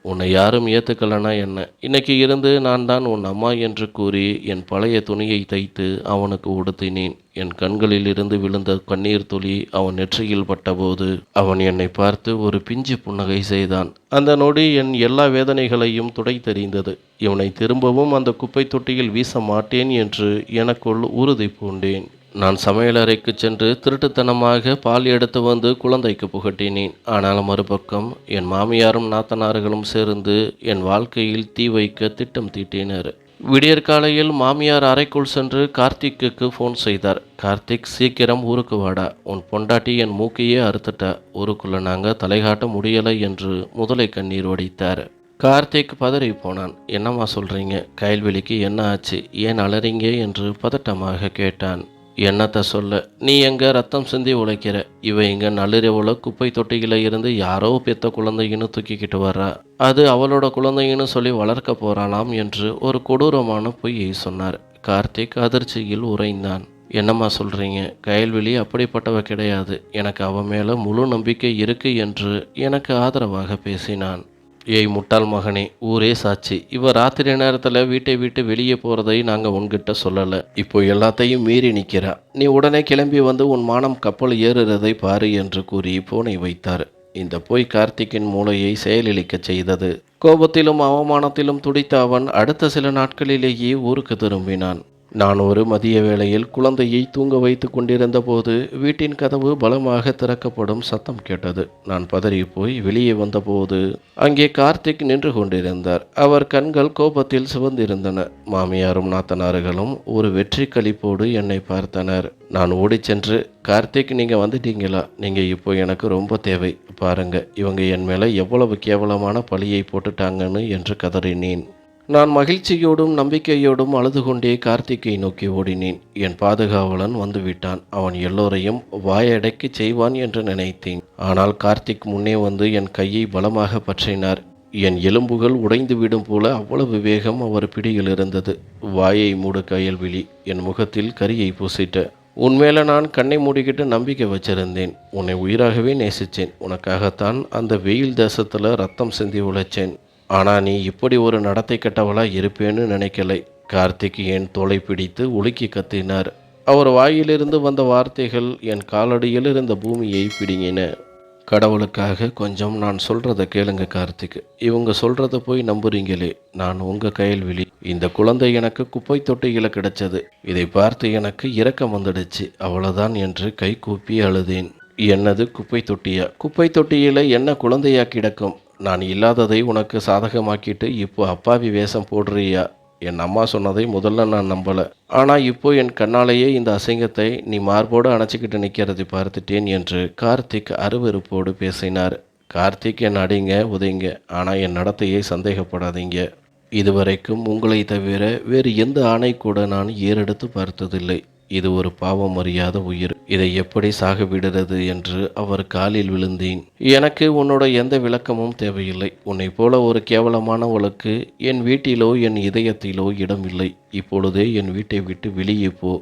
உன்னை யாரும் ஏற்றுக்கலனா என்ன? இன்னைக்கு இருந்து நான் தான் உன் அம்மா என்று கூறி என் பழைய துணியை தைத்து அவனுக்கு உடுத்தினேன். என் கண்களில் இருந்து விழுந்த கண்ணீர் துளி அவன் நெற்றியில் பட்டபோது அவன் என்னை பார்த்து ஒரு பிஞ்சு புன்னகை செய்தான். அந்த நொடி என் எல்லா வேதனைகளையும் துடைத்தெறிந்தது. இவனை திரும்பவும் அந்த குப்பை தொட்டியில் வீச மாட்டேன் என்று எனக்குள் உறுதி பூண்டேன். நான் சமையலறைக்கு சென்று திருட்டுத்தனமாக பால் எடுத்து வந்து குழந்தைக்கு புகட்டினேன். ஆனால் மறுபக்கம் என் மாமியாரும் நாத்தனார்களும் சேர்ந்து என் வாழ்க்கையில் தீ வைக்க திட்டம் தீட்டினர். விடியற்காலையில் மாமியார் அறைக்குள் சென்று கார்த்திக்கு ஃபோன் செய்தார். கார்த்திக், சீக்கிரம் ஊருக்கு வாடா, உன் பொண்டாட்டி என் மூக்கையே அறுத்துட்டா, ஊருக்குள்ளே நாங்கள் தலைகாட்ட முடியலை என்று முதலை கண்ணீர் வடித்தார். கார்த்திக் பதறி போனான். என்னம்மா சொல்கிறீங்க? கயல்வெளிக்கு என்ன ஆச்சு? ஏன் அலறீங்க என்று பதட்டமாக கேட்டான். என்னத்தை சொல்ல, நீ எங்கே ரத்தம் சிந்தி உழைக்கிற, இவ இங்கே நள்ளிரவுல குப்பை தொட்டியில் இருந்து யாரோ பெத்த குழந்தைன்னு தூக்கிக்கிட்டு வர்றா, அது அவளோட குழந்தைன்னு சொல்லி வளர்க்க போறாளாம் என்று ஒரு கொடூரமான பொய்யை சொன்னார். கார்த்திக் அதிர்ச்சியில் உறைந்தான். என்னம்மா சொல்கிறீங்க? கயல்வெளி அப்படிப்பட்டவ கிடையாது, எனக்கு அவ மேலே முழு நம்பிக்கை இருக்கு என்று எனக்கு ஆதரவாக பேசினான். ஏய் முட்டாள் மகனே, ஊரே சாட்சி, இவ ராத்திரி நேரத்தில் வீட்டை விட்டு வெளியே போகிறதை நாங்கள் உன்கிட்ட சொல்லலை. இப்போ எல்லாத்தையும் மீறி நிற்கிறா. நீ உடனே கிளம்பி வந்து உன் மானம் கப்பல் ஏறுறதை பாரு என்று கூறி போனை வைத்தார். இந்த பொய் கார்த்திக்கின் மூளையை செயலிழக்க செய்தது. கோபத்திலும் அவமானத்திலும் துடித்த அவன் அடுத்த சில நாட்களிலேயே ஊருக்கு திரும்பினான். நான் ஒரு மதிய வேளையில் குழந்தையை தூங்க வைத்து கொண்டிருந்த போது வீட்டின் கதவு பலமாக திறக்கப்படும் சத்தம் கேட்டது. நான் பதறி போய் வெளியே வந்தபோது அங்கே கார்த்திக் நின்று கொண்டிருந்தார். அவர் கண்கள் கோபத்தில் சிவந்திருந்தன. மாமியாரும் நாத்தனார்களும் ஒரு வெற்றி களிப்போடு என்னை பார்த்தனர். நான் ஓடி சென்று, கார்த்திக், நீங்கள் வந்துட்டீங்களா? நீங்கள் இப்போ எனக்கு ரொம்ப தேவை. பாருங்க, இவங்க என் மேலே எவ்வளவு கேவலமான பழியை போட்டுட்டாங்கன்னு என்று கதறினேன். நான் மகிழ்ச்சியோடும் நம்பிக்கையோடும் அழுது கொண்டே கார்த்திக்கை நோக்கி ஓடினேன். என் பாதுகாவலன் வந்துவிட்டான். அவன் எல்லோரையும் வாயடைக்க செய்வான் என்று நினைத்தேன். ஆனால் கார்த்திக் முன்னே வந்து என் கையை பலமாக பற்றினார். என் எலும்புகள் உடைந்து விடும் போல அவ்வளவு வேகம் அவர் பிடியில் இருந்தது. வாயை மூடு கயல்விழி, என் முகத்தில் கரியை பூசிட்ட. உன்மேல நான் கண்ணை மூடிக்கிட்டு நம்பிக்கை வச்சிருந்தேன். உன்னை உயிராகவே நேசித்தேன். உனக்காகத்தான் அந்த வெயில் தேசத்தில் ரத்தம் சிந்தி உழைச்சேன். ஆனால் நீ இப்படி ஒரு நடத்தை கெட்டவளா இருப்பேன்னு நினைக்கலை. கார்த்திக் என் தோளை பிடித்து உலுக்கி கத்தினார். அவர் வாயிலிருந்து வந்த வார்த்தைகள் என் காலடியில் இருந்த பூமியை பிடுங்கின. கடவுளுக்காக கொஞ்சம் நான் சொல்கிறத கேளுங்க கார்த்திக். இவங்க சொல்கிறத போய் நம்புறீங்களே, நான் உங்கள் கயல்விழி. இந்த குழந்தை எனக்கு குப்பை தொட்டியில் கிடைச்சது. இதை பார்த்து எனக்கு இரக்கம் வந்துடுச்சு, அவ்வளோதான் என்று கை கூப்பி அழுதேன். என்னது குப்பை தொட்டியா? குப்பை தொட்டியில் என்ன குழந்தையா கிடக்கும்? நான் இல்லாததை உனக்கு சாதகமாக்கிட்டு இப்போ அப்பாவி வேஷம் போடுறியா? என் அம்மா சொன்னதை முதல்ல நான் நம்பலை. ஆனால் இப்போ என் கண்ணாலேயே இந்த அசிங்கத்தை நீ மார்போடு அணைச்சிக்கிட்டு நிற்கிறதை பார்த்துட்டேன் என்று கார்த்திக் அருவருப்போடு பேசினார். கார்த்திக், என் அடிங்க உதைங்க, ஆனால் என் நடத்தையை சந்தேகப்படாதீங்க. இதுவரைக்கும் உங்களை தவிர வேறு எந்த ஆணை கூட நான் ஏறெடுத்து பார்த்ததில்லை. இது ஒரு பாவம் அறியாத உயிர். இதை எப்படி சாக விடுறது என்று அவர் காலில் விழுந்தேன். எனக்கு உன்னோட எந்த விளக்கமும் தேவையில்லை. உன்னை போல ஒரு கேவலமானவளுக்கு என் வீட்டிலோ என் இதயத்திலோ இடமில்லை. இப்பொழுதே என் வீட்டை விட்டு வெளியே போ.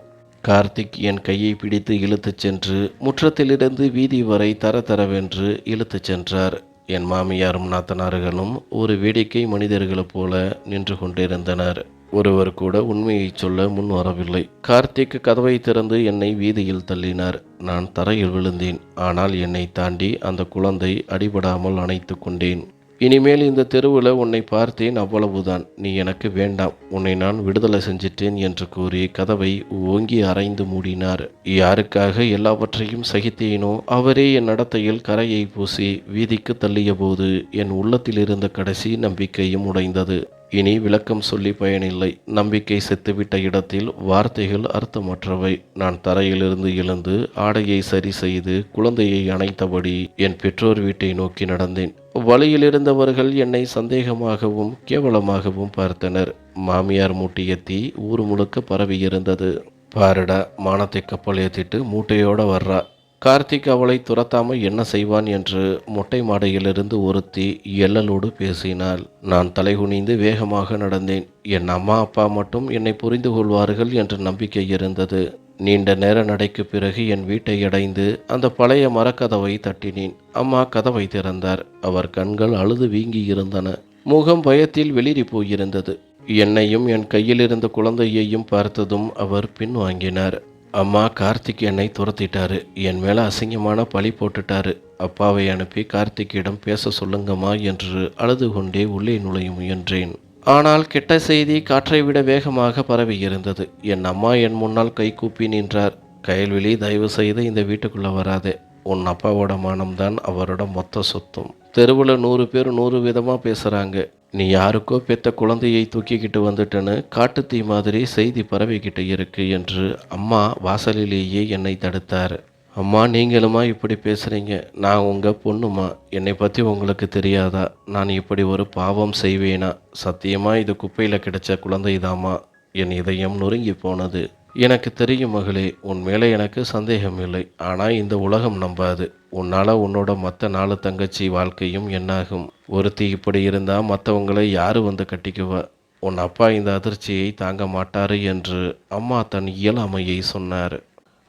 கார்த்திக் என் கையை பிடித்து இழுத்துச் சென்று முற்றத்திலிருந்து வீதி வரை தரதரவென்று இழுத்துச் சென்றார். என் மாமியாரும் நாத்தனார்களும் ஒரு வேடிக்கை மனிதர்களைப் போல நின்று கொண்டிருந்தனர். ஒருவர் கூட உண்மையைச் சொல்ல முன் வரவில்லை. கார்த்திக் கதவை திறந்து என்னை வீதியில் தள்ளினார். நான் தரையில் விழுந்தேன். ஆனால் என்னை தாண்டி அந்த குழந்தை அடிபடாமல் அணைத்து கொண்டேன். இனிமேல் இந்த தெருவில் உன்னை பார்த்தேன், அவ்வளவுதான். நீ எனக்கு வேண்டாம். உன்னை நான் விடுதலை செஞ்சிட்டேன் என்று கூறி கதவை ஓங்கி அரைந்து மூடினார். யாருக்காக எல்லாவற்றையும் சகித்தேனோ அவரே என் நடத்தையில் கரையை பூசி வீதிக்கு தள்ளிய போது என் உள்ளத்தில் இருந்த கடைசி நம்பிக்கையும் உடைந்தது. இனி விளக்கம் சொல்லி பயனில்லை. நம்பிக்கை செத்துவிட்ட இடத்தில் வார்த்தைகள் அர்த்தமற்றவை. நான் தரையிலிருந்து எழுந்து ஆடையை சரி செய்து குழந்தையை அணைத்தபடி என் பெற்றோர் வீட்டை நோக்கி நடந்தேன். வழியில் இருந்தவர்கள் என்னை சந்தேகமாகவும் கேவலமாகவும் பார்த்தனர். மாமியார் மூட்டிய தீ ஊர் முழுக்க பரவியிருந்தது. பாருடா, மானத்தை கப்பல் ஏற்றிட்டு மூட்டையோட வர்றா. கார்த்திக் அவளை துரத்தாம என்ன செய்வான் என்று மொட்டை மாடையிலிருந்து ஒருத்தி எள்ளலோடு பேசினாள். நான் தலைகுனிந்து வேகமாக நடந்தேன். என் அம்மா அப்பா மட்டும் என்னை புரிந்து கொள்வார்கள் என்ற நம்பிக்கை இருந்தது. நீண்ட நேர நடைக்கு பிறகு என் வீட்டை அடைந்து அந்த பழைய மரக்கதவை தட்டினேன். அம்மா கதவை திறந்தார். அவர் கண்கள் அழுது வீங்கி இருந்தன. முகம் பயத்தில் வெளிரி போயிருந்தது. என்னையும் என் கையில் இருந்த குழந்தையையும் பார்த்ததும் அவர் பின்வாங்கினார். அம்மா, கார்த்திக் என்னை துரத்திட்டாரு. என் மேலே அசிங்கமான பழி போட்டுட்டாரு. அப்பாவை அனுப்பி கார்த்திக்கிடம் பேச சொல்லுங்கம்மா என்று அழுது கொண்டே உள்ளே நுழைய முயன்றேன். ஆனால் கெட்ட செய்தி காற்றை விட வேகமாக பரவி இருந்தது. என் அம்மா என் முன்னால் கைகூப்பி நின்றார். கயல்விழி, தயவு செய்து இந்த வீட்டுக்குள்ளே வராதே. உன் அப்பாவோட மானம்தான் அவரோட மொத்த சொத்தும். தெருவில் 100 பேர் 100 விதமாக பேசுகிறாங்க. நீ யாருக்கோ பெத்த குழந்தையை தூக்கிக்கிட்டு வந்துட்டேன்னு காட்டுத்தீ மாதிரி செய்தி பரவிக்கிட்டு இருக்கு என்று அம்மா வாசலிலேயே என்னை தடுத்தார். அம்மா, நீங்களுமா இப்படி பேசுகிறீங்க? நான் உங்கள் பொண்ணுமா? என்னை பற்றி உங்களுக்கு தெரியாதா? நான் இப்படி ஒரு பாவம் செய்வேனா? சத்தியமாக இது குப்பையில் கிடைச்ச குழந்தைதாம்மா. என் இதயம் நொறுங்கி போனது. எனக்கு தெரியும் மகளே, உன் மேலே எனக்கு சந்தேகம் இல்லை. ஆனால் இந்த உலகம் நம்பாது. உன்னால் உன்னோட மற்ற 4 தங்கச்சி வாழ்க்கையும் என்னாகும்? ஒருத்தி இப்படி இருந்தால் மற்றவங்களை யார் வந்து கட்டிக்குவா? உன் அப்பா இந்த அதிர்ச்சியை தாங்க மாட்டாரு என்று அம்மா தன் இயலாமையை சொன்னார்.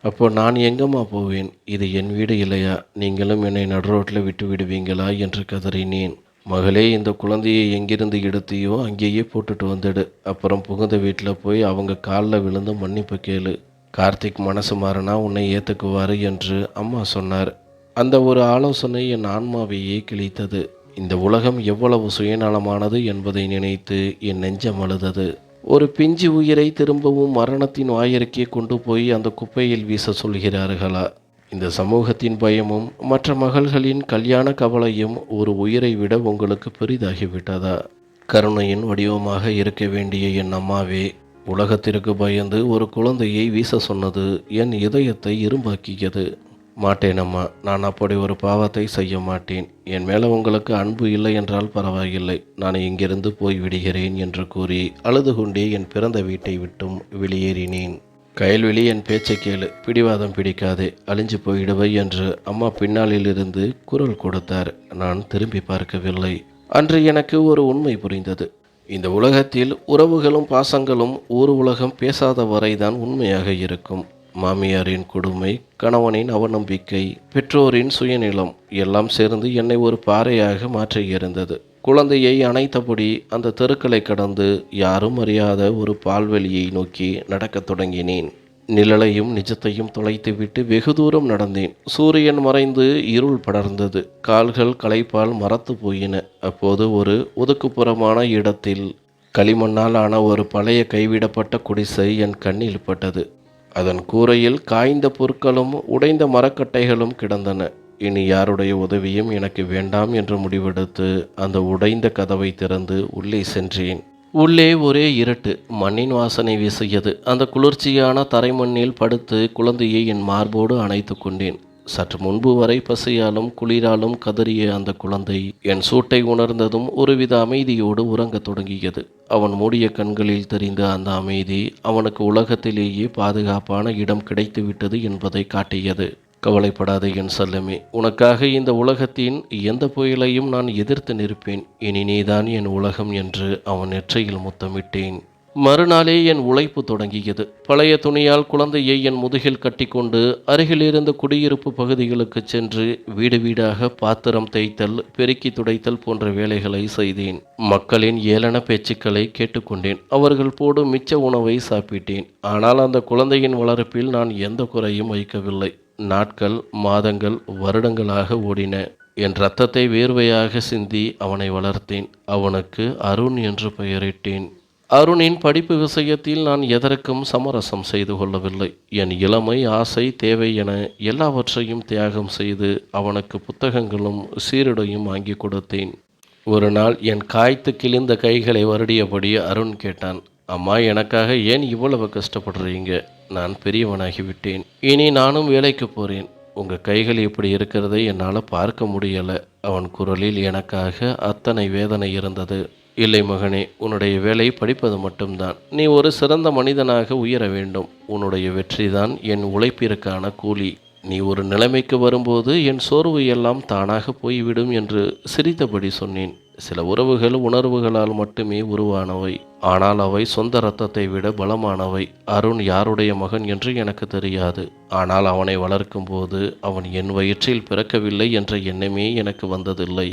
அப்போ நான் எங்கம்மா போவேன்? இது என் வீடு இல்லையா? நீங்களும் என்னை நடுரோட்டில் விட்டு விடுவீங்களா என்று கதறினேன். மகளே, இந்த குழந்தையை எங்கிருந்து எடுத்தியோ அங்கேயே போட்டுட்டு வந்துடு. அப்புறம் புகுந்த வீட்டில் போய் அவங்க காலில் விழுந்து மன்னிப்பு கேளு. கார்த்திக் மனசு மாறினா உன்னை ஏற்றுக்குவார் என்று அம்மா சொன்னார். அந்த ஒரு ஆலோசனை என் ஆன்மாவையே கிழித்தது. இந்த உலகம் எவ்வளவு சுயநலமானது என்பதை நினைத்து என் நெஞ்சம் அழுதது. ஒரு பிஞ்சு உயிரை திரும்பவும் மரணத்தின் வாயிற்கே கொண்டு போய் அந்த குப்பையில் வீச சொல்கிறார்களா? இந்த சமூகத்தின் பயமும் மற்ற மகள்களின் கல்யாண கவலையும் ஒரு உயிரை விட உங்களுக்கு பெரிதாகிவிட்டதா? கருணையின் வடிவமாக இருக்க வேண்டிய என் அம்மாவே, உலகத்திற்கு பயந்து ஒரு குழந்தையை வீச சொன்னது என் இதயத்தை இரும்பாக்கியது. மாட்டேனம்மா, நான் அப்படி ஒரு பாவத்தை செய்ய மாட்டேன். என் மேலே உங்களுக்கு அன்பு இல்லை என்றால் பரவாயில்லை. நான் இங்கிருந்து போய் விடுகிறேன் என்று கூறி அழுது கொண்டே என் பிறந்த வீட்டை விட்டும் வெளியேறினேன். கயல்விழி, என் பேச்சை கேளு. பிடிவாதம் பிடிக்காதே, அழிஞ்சு போயிடுவை என்று அம்மா பின்னாளிலிருந்து குரல் கொடுத்தார். நான் திரும்பி பார்க்கவில்லை. அன்று எனக்கு ஒரு உண்மை புரிந்தது. இந்த உலகத்தில் உறவுகளும் பாசங்களும் ஊர் உலகம் பேசாத வரைதான் உண்மையாக இருக்கும். மாமியாரின் கொடுமை, கணவனின் அவநம்பிக்கை, பெற்றோரின் சுயநலம் எல்லாம் சேர்ந்து என்னை ஒரு பாறையாக மாற்றியிருந்தது. குழந்தையை அணைத்தபடி அந்த தெருக்களை கடந்து யாரும் அறியாத ஒரு பால்வெளியை நோக்கி நடக்கத் தொடங்கினேன். நிழலையும் நிஜத்தையும் தொலைத்துவிட்டு வெகு தூரம் நடந்தேன். சூரியன் மறைந்து இருள் படர்ந்தது. கால்கள் களைப்பால் மரத்து போயின. அப்போது ஒரு ஒதுக்குப்புறமான இடத்தில் களிமண்ணால் ஆன ஒரு பழைய கைவிடப்பட்ட குடிசை என் கண்ணில் பட்டது. அதன் கூரையில் காய்ந்த புற்களும் உடைந்த மரக்கட்டைகளும் கிடந்தன. இனி யாருடைய உதவியும் எனக்கு வேண்டாம் என்று முடிவெடுத்து அந்த உடைந்த கதவை திறந்து உள்ளே சென்றேன். உள்ளே ஒரே இருட்டு. மண்ணின் வாசனை வீசியது. அந்த குளிர்ச்சியான தரைமண்ணில் படுத்து குழந்தையை என் மார்போடு அணைத்து கொண்டேன். சற்று முன்பு வரை பசியாலும் குளிராலும் கதறிய அந்த குழந்தை என் சூட்டை உணர்ந்ததும் ஒருவித அமைதியோடு உறங்கத் தொடங்கியது. அவன் மூடிய கண்களில் தெரிந்த அந்த அமைதி அவனுக்கு உலகத்திலேயே பாதுகாப்பான இடம் கிடைத்துவிட்டது என்பதை காட்டியது. கவலைப்படாதே என் செல்லமே, உனக்காக இந்த உலகத்தின் எந்த புயலையும் நான் எதிர்த்து நிற்பேன். இனி நீதான் என் உலகம் என்று அவன் நெற்றியில் முத்தமிட்டேன். மறுநாளே என் உழைப்பு தொடங்கியது. பழைய துணியால் குழந்தையை என் முதுகில் கட்டிக்கொண்டு அருகிலிருந்த குடியிருப்பு பகுதிகளுக்குச் சென்று வீடு வீடாக பாத்திரம் தேய்த்தல், பெருக்கி துடைத்தல் போன்ற வேலைகளை செய்தேன். மக்களின் ஏளன பேச்சுக்களை கேட்டுக்கொண்டேன். அவர்கள் போடும் மிச்ச உணவை சாப்பிட்டேன். ஆனால் அந்த குழந்தையின் வளர்ப்பில் நான் எந்த குறையும் வைக்கவில்லை. நாட்கள், மாதங்கள், வருடங்களாக ஓடின. என் இரத்தத்தை வேர்வையாக சிந்தி அவனை வளர்த்தேன். அவனுக்கு அருண் என்று பெயரிட்டேன். அருணின் படிப்பு விஷயத்தில் நான் எதற்கும் சமரசம் செய்து கொள்ளவில்லை. என் இளமை, ஆசை, தேவை என எல்லாவற்றையும் தியாகம் செய்து அவனுக்கு புத்தகங்களும் சீருடையும் வாங்கி கொடுத்தேன். ஒரு நாள் என் காய்த்து கிழிந்த கைகளை வருடியபடி அருண் கேட்டான், அம்மா, எனக்காக ஏன் இவ்வளவு கஷ்டப்படுறீங்க? நான் பெரியவனாகிவிட்டேன். இனி நானும் வேலைக்கு போகிறேன். உங்கள் கைகள் இப்படி இருக்கிறதை என்னால் பார்க்க முடியலை. அவன் குரலில் எனக்காக அத்தனை வேதனை இருந்தது. இல்லை மகனே, உன்னுடைய வேலை படிப்பது மட்டும்தான். நீ ஒரு சிறந்த மனிதனாக உயர வேண்டும். உன்னுடைய வெற்றிதான் என் உழைப்பிற்கான கூலி. நீ ஒரு நிலைமைக்கு வரும்போது என் சோர்வு எல்லாம் தானாக போய்விடும் என்று சிரித்தபடி சொன்னேன். சில உறவுகள் உணர்வுகளால் மட்டுமே உருவானவை. ஆனால் அவை சொந்த இரத்தத்தை விட பலமானவை. அருண் யாருடைய மகன் என்று எனக்கு தெரியாது. ஆனால் அவனை வளர்க்கும் போது அவன் என் வயிற்றில் பிறக்கவில்லை என்ற எண்ணமே எனக்கு வந்ததில்லை.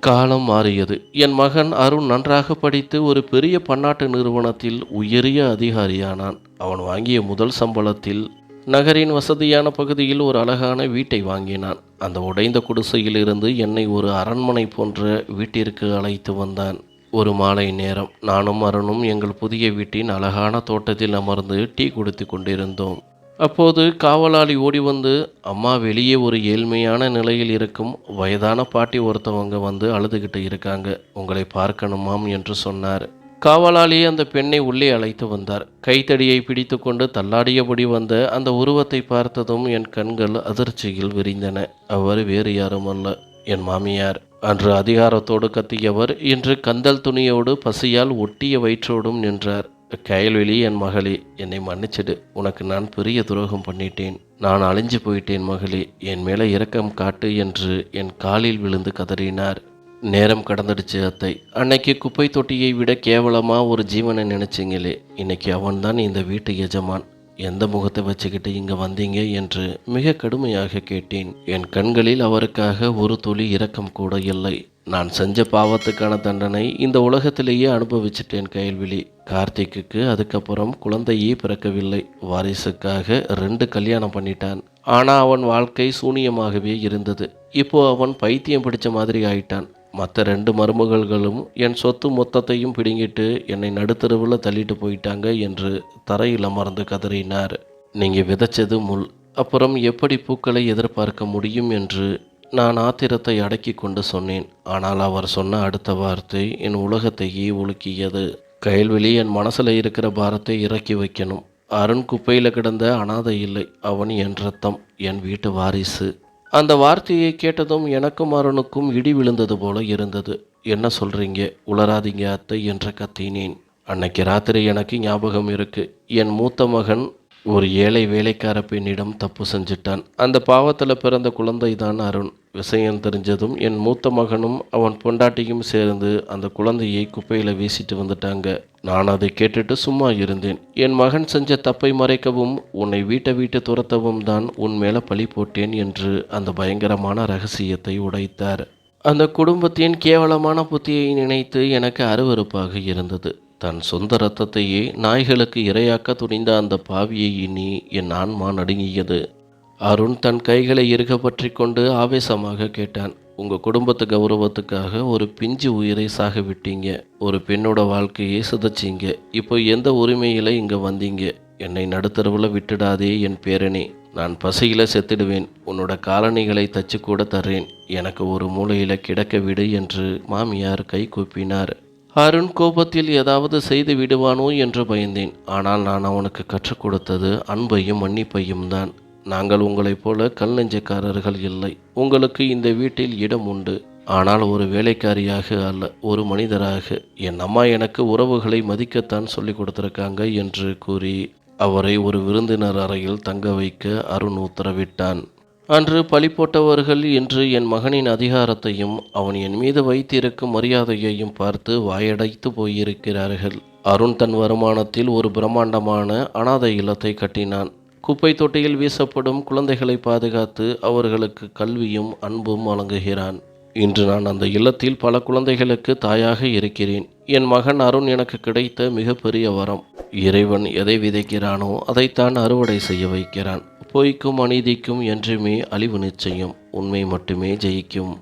காலம் மாறியது. என் மகன் அருண் நன்றாக படித்து ஒரு பெரிய பன்னாட்டு நிறுவனத்தில் உயரிய அதிகாரியானான். அவன் வாங்கிய முதல் சம்பளத்தில் நகரின் வசதியான பகுதியில் ஒரு அழகான வீட்டை வாங்கினான். அந்த உடைந்த குடிசையிலிருந்து என்னை ஒரு அரண்மனை போன்ற வீட்டிற்கு அழைத்து வந்தான். ஒரு மாலை நேரம் நானும் அருணும் எங்கள் புதிய வீட்டின் அழகான தோட்டத்தில் அமர்ந்து டீ குடித்து கொண்டிருந்தோம். அப்போது காவலாளி ஓடி வந்து, அம்மா, வெளியே ஒரு ஏழ்மையான நிலையில் இருக்கும் வயதான பாட்டி ஒருத்தவங்க வந்து அழுதுகிட்டு இருக்காங்க, உங்களை பார்க்கணுமாம் என்று சொன்னார். காவலாளி அந்த பெண்ணை உள்ளே அழைத்து வந்தார். கைத்தடியை பிடித்து கொண்டு தள்ளாடியபடி வந்த அந்த உருவத்தை பார்த்ததும் என் கண்கள் அதிர்ச்சியில் விரிந்தன. அவர் வேறு யாருமல்ல, என் மாமியார். அன்று அதிகாரத்தோடு கத்தியவர் இன்று கந்தல் துணியோடு பசியால் ஒட்டிய வயிற்றோடும் நின்றார். கயல்வெளி, என் மகளே, என்னை மன்னிச்சிடு. உனக்கு நான் பெரிய துரோகம் பண்ணிட்டேன். நான் அழிஞ்சு போயிட்டேன் மகளே. என் மேலே இரக்கம் காட்டு என்று என் காலில் விழுந்து கதறினார். நேரம் கடந்துடுச்சு அத்தை. அன்னைக்கு குப்பை தொட்டியை விட கேவலமா ஒரு ஜீவனை நினைச்சிங்களே, இன்னைக்கு அவன்தான் இந்த வீட்டு எஜமான். எந்த முகத்தை வச்சுக்கிட்டு இங்கே வந்தீங்க என்று மிக கடுமையாக கேட்டேன். என் கண்களில் அவருக்காக ஒரு துளி இரக்கம் கூட இல்லை. நான் செஞ்ச பாவத்துக்கான தண்டனை இந்த உலகத்திலேயே அனுபவிச்சிட்டேன் கயல்விழி. கார்த்திக்கு அதுக்கப்புறம் குழந்தையே பிறக்கவில்லை. வாரிசுக்காக 2 கல்யாணம் பண்ணிட்டான். ஆனால் அவன் வாழ்க்கை சூனியமாகவே இருந்தது. இப்போ அவன் பைத்தியம் பிடிச்ச மாதிரி ஆயிட்டான். மற்ற 2 மருமகள்களும் என் சொத்து மொத்தத்தையும் பிடுங்கிட்டு என்னை நடுத்தருவில் தள்ளிட்டு போயிட்டாங்க என்று தரையில் அமர்ந்து கதறினார். நீங்கள் விதைச்சது முள், அப்புறம் எப்படி பூக்களை எதிர்பார்க்க முடியும் என்று நான் ஆத்திரத்தை அடக்கி கொண்டு சொன்னேன். ஆனால் அவர் சொன்ன அடுத்த வார்த்தை என் உலகத்தையே உலுக்கியது. கயல்வெளி, என் மனசில் இருக்கிற பாரத்தை இறக்கி வைக்கணும். அருண் குப்பையில் கிடந்த அனாதை இல்லை. அவன் என் ரத்தம், என் வீட்டு வாரிசு. அந்த வார்த்தையை கேட்டதும் எனக்கும் அருணுக்கும் இடி விழுந்தது போல இருந்தது. என்ன சொல்கிறீங்க? உளராதீங்க அத்தை என்று கத்தினேன். அன்னைக்கு ராத்திரி எனக்கு ஞாபகம் இருக்கு. என் மூத்த மகன் ஒரு ஏழை வேலைக்கார பெண்ணிடம் தப்பு செஞ்சிட்டான். அந்த பாவத்தில் பிறந்த குழந்தை தான் அருண். விஷயம் தெரிஞ்சதும் என் மூத்த மகனும் அவன் பொண்டாட்டியும் சேர்ந்து அந்த குழந்தையை குப்பையில் வீசிட்டு வந்துட்டாங்க. நான் அதை கேட்டுட்டு சும்மா இருந்தேன். என் மகன் செஞ்ச தப்பை மறைக்கவும் உன்னை வீட்டை விட்டு துரத்தவும் தான் உன் மேலே பழி போட்டேன் என்று அந்த பயங்கரமான ரகசியத்தை உடைத்தார். அந்த குடும்பத்தின் கேவலமான புத்தியை நினைத்து எனக்கு அருவருப்பாக இருந்தது. தன் சொந்த இரத்தத்தையே நாய்களுக்கு இரையாக்க துணிந்த அந்த பாவியை இனி என் ஆன்மா நடுங்கியது. அருண் தன் கைகளை இறுக பற்றி கொண்டு ஆவேசமாக கேட்டான், உங்கள் குடும்பத்து கௌரவத்துக்காக ஒரு பிஞ்சு உயிரை சாக விட்டீங்க. ஒரு பெண்ணோட வாழ்க்கையை சிதைச்சிங்க. இப்போ எந்த உரிமையில் இங்கே வந்தீங்க? என்னை நடுத்தருவில் விட்டுடாதே என் பேரனே. நான் பசியில் செத்துடுவேன். உன்னோட காலணிகளை தச்சு கூட தர்றேன். எனக்கு ஒரு மூலையில் கிடக்க விடு என்று மாமியார் கை கூப்பினார். அருண் கோபத்தில் ஏதாவது செய்து விடுவானோ என்று பயந்தேன். ஆனால் நான் அவனுக்கு கற்றுக் கொடுத்தது அன்பையும் மன்னிப்பையும் தான். நாங்கள் உங்களைப் போல கல் நெஞ்சக்காரர்கள் இல்லை. உங்களுக்கு இந்த வீட்டில் இடம் உண்டு. ஆனால் ஒரு வேலைக்காரியாக அல்ல, ஒரு மனிதராக. என் அம்மா எனக்கு உறவுகளை மதிக்கத்தான் சொல்லி கொடுத்துருக்காங்க என்று கூறி அவரை ஒரு விருந்தினர் அறையில் தங்க வைக்க அருண் உத்தரவிட்டான். அன்று பழி போட்டவர்கள் இன்று என் மகனின் அதிகாரத்தையும் அவன் என் மீது வைத்திருக்கும் மரியாதையையும் பார்த்து வாயடைத்து போயிருக்கிறார்கள். அருண் தன் வருமானத்தில் ஒரு பிரம்மாண்டமான அனாதை இல்லத்தை கட்டினான். குப்பை தொட்டியில் வீசப்படும் குழந்தைகளை பாதுகாத்து அவர்களுக்கு கல்வியும் அன்பும் வழங்குகிறான். இன்று நான் அந்த இல்லத்தில் பல குழந்தைகளுக்கு தாயாக இருக்கிறேன். என் மகன் அருண் எனக்கு கிடைத்த மிகப்பெரிய வரம். இறைவன் எதை விதைக்கிறானோ அதைத்தான் அறுவடை செய்ய வைக்கிறான். பொய்க்கும் அநீதிக்கும் என்றுமே அழிவு நிச்சயம். உண்மை மட்டுமே ஜெயிக்கும்.